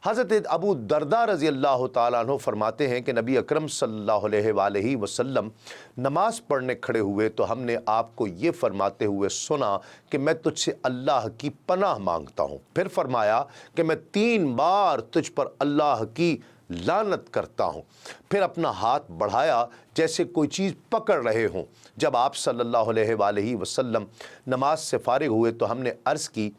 حضرت ابو درداء رضی اللہ تعالیٰ عنہ فرماتے ہیں کہ نبی اکرم صلی اللہ علیہ وآلہ وسلم نماز پڑھنے کھڑے ہوئے تو ہم نے آپ کو یہ فرماتے ہوئے سنا کہ میں تجھ سے اللہ کی پناہ مانگتا ہوں۔ پھر فرمایا کہ میں 3 بار تجھ پر اللہ کی لعنت کرتا ہوں۔ پھر اپنا ہاتھ بڑھایا جیسے کوئی چیز پکڑ رہے ہوں۔ جب آپ صلی اللہ علیہ وآلہ وسلم نماز سے فارغ ہوئے تو ہم نے عرض کی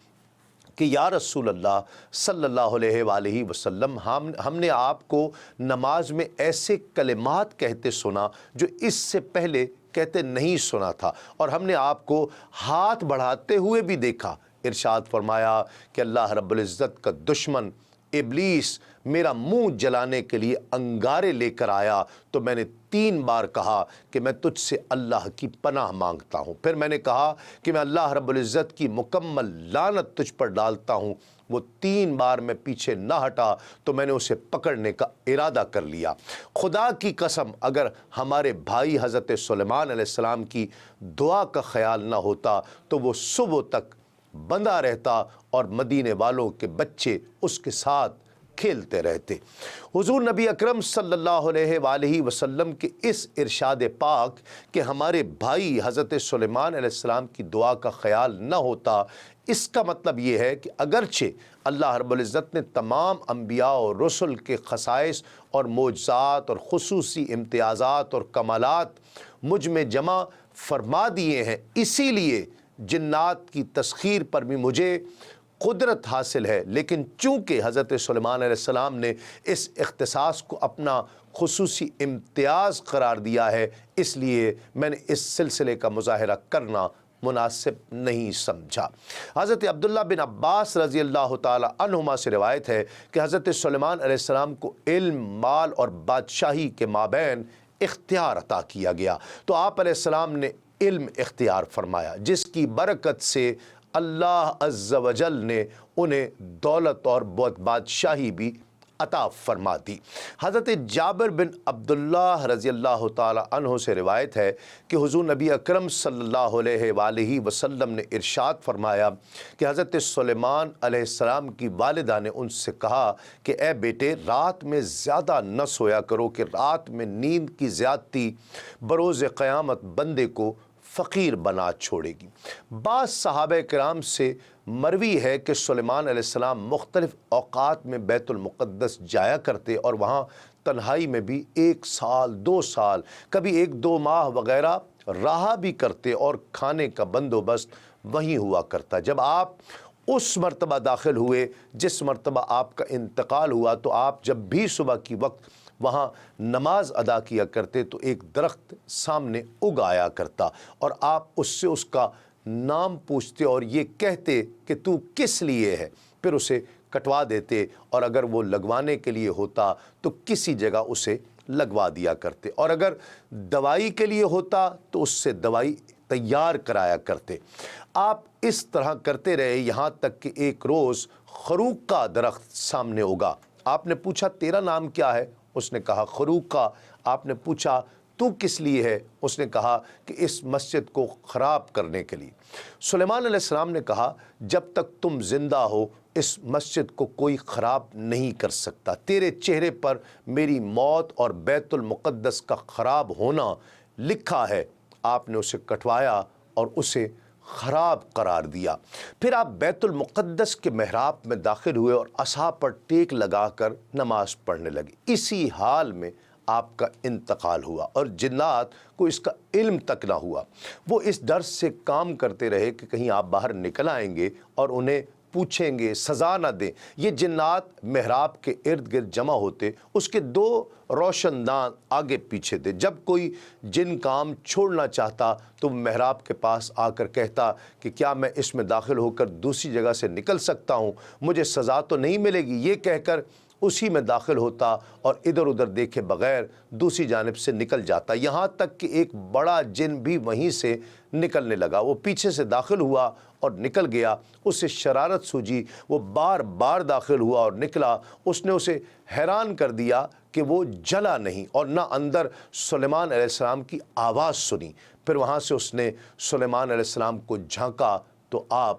کہ یا رسول اللہ صلی اللہ علیہ وآلہ وسلم، ہم نے آپ کو نماز میں ایسے کلمات کہتے سنا جو اس سے پہلے کہتے نہیں سنا تھا، اور ہم نے آپ کو ہاتھ بڑھاتے ہوئے بھی دیکھا۔ ارشاد فرمایا کہ اللہ رب العزت کا دشمن ابلیس میرا منہ جلانے کے لیے انگارے لے کر آیا تو میں نے 3 بار کہا کہ میں تجھ سے اللہ کی پناہ مانگتا ہوں۔ پھر میں نے کہا کہ میں اللہ رب العزت کی مکمل لعنت تجھ پر ڈالتا ہوں۔ وہ 3 بار میں پیچھے نہ ہٹا تو میں نے اسے پکڑنے کا ارادہ کر لیا۔ خدا کی قسم، اگر ہمارے بھائی حضرت سلیمان علیہ السلام کی دعا کا خیال نہ ہوتا تو وہ صبح تک بندہ رہتا اور مدینے والوں کے بچے اس کے ساتھ کھیلتے رہتے۔ حضور نبی اکرم صلی اللہ علیہ وآلہ وسلم کے اس ارشاد پاک کہ ہمارے بھائی حضرت سلیمان علیہ السلام کی دعا کا خیال نہ ہوتا، اس کا مطلب یہ ہے کہ اگرچہ اللہ رب العزت نے تمام انبیاء اور رسل کے خصائص اور معجزات اور خصوصی امتیازات اور کمالات مجھ میں جمع فرما دیے ہیں، اسی لیے جنات کی تسخیر پر بھی مجھے قدرت حاصل ہے، لیکن چونکہ حضرت سلیمان علیہ السلام نے اس اختصاص کو اپنا خصوصی امتیاز قرار دیا ہے، اس لیے میں نے اس سلسلے کا مظاہرہ کرنا مناسب نہیں سمجھا۔ حضرت عبداللہ بن عباس رضی اللہ تعالی عنہما سے روایت ہے کہ حضرت سلیمان علیہ السلام کو علم، مال اور بادشاہی کے مابین اختیار عطا کیا گیا، تو آپ علیہ السلام نے علم اختیار فرمایا، جس کی برکت سے اللہ عز و جل نے انہیں دولت اور بادشاہی بھی عطا فرما دی۔ حضرت جابر بن عبداللہ رضی اللہ تعالی عنہ سے روایت ہے کہ حضور نبی اکرم صلی اللہ علیہ وآلہ وسلم نے ارشاد فرمایا کہ حضرت سلیمان علیہ السلام کی والدہ نے ان سے کہا کہ اے بیٹے، رات میں زیادہ نہ سویا کرو کہ رات میں نیند کی زیادتی بروز قیامت بندے کو فقیر بنا چھوڑے گی۔ بعض صحابہ کرام سے مروی ہے کہ سلیمان علیہ السلام مختلف اوقات میں بیت المقدس جایا کرتے اور وہاں تنہائی میں بھی 1 سال 2 سال کبھی 1-2 ماہ وغیرہ رہا بھی کرتے، اور کھانے کا بندوبست وہیں ہوا کرتا۔ جب آپ اس مرتبہ داخل ہوئے جس مرتبہ آپ کا انتقال ہوا، تو آپ جب بھی صبح کی وقت وہاں نماز ادا کیا کرتے تو ایک درخت سامنے اگ آیا کرتا، اور آپ اس سے اس کا نام پوچھتے اور یہ کہتے کہ تو کس لیے ہے، پھر اسے کٹوا دیتے، اور اگر وہ لگوانے کے لیے ہوتا تو کسی جگہ اسے لگوا دیا کرتے، اور اگر دوائی کے لیے ہوتا تو اس سے دوائی تیار کرایا کرتے۔ آپ اس طرح کرتے رہے یہاں تک کہ ایک روز خروق کا درخت سامنے اگا۔ آپ نے پوچھا تیرا نام کیا ہے؟ اس نے کہا خروق کا۔ آپ نے پوچھا تو کس لیے ہے؟ اس نے کہا کہ اس مسجد کو خراب کرنے کے لیے۔ سلیمان علیہ السلام نے کہا جب تک تم زندہ ہو اس مسجد کو کوئی خراب نہیں کر سکتا، تیرے چہرے پر میری موت اور بیت المقدس کا خراب ہونا لکھا ہے۔ آپ نے اسے کٹوایا اور اسے خراب قرار دیا۔ پھر آپ بیت المقدس کے محراب میں داخل ہوئے اور عصا پر ٹیک لگا کر نماز پڑھنے لگے۔ اسی حال میں آپ کا انتقال ہوا اور جنات کو اس کا علم تک نہ ہوا۔ وہ اس ڈر سے کام کرتے رہے کہ کہیں آپ باہر نکل آئیں گے اور انہیں پوچھیں گے، سزا نہ دیں۔ یہ جنات محراب کے ارد گرد جمع ہوتے، اس کے 2 روشن دان آگے پیچھے تھے۔ جب کوئی جن کام چھوڑنا چاہتا تو محراب کے پاس آ کر کہتا کہ کیا میں اس میں داخل ہو کر دوسری جگہ سے نکل سکتا ہوں، مجھے سزا تو نہیں ملے گی، یہ کہہ کر اسی میں داخل ہوتا اور ادھر ادھر دیکھے بغیر دوسری جانب سے نکل جاتا، یہاں تک کہ ایک بڑا جن بھی وہیں سے نکلنے لگا۔ وہ پیچھے سے داخل ہوا اور نکل گیا، اسے شرارت سوجی، وہ بار بار داخل ہوا اور نکلا۔ اس نے اسے حیران کر دیا کہ وہ جلا نہیں اور نہ اندر سلیمان علیہ السلام کی آواز سنی۔ پھر وہاں سے اس نے سلیمان علیہ السلام کو جھانکا تو آپ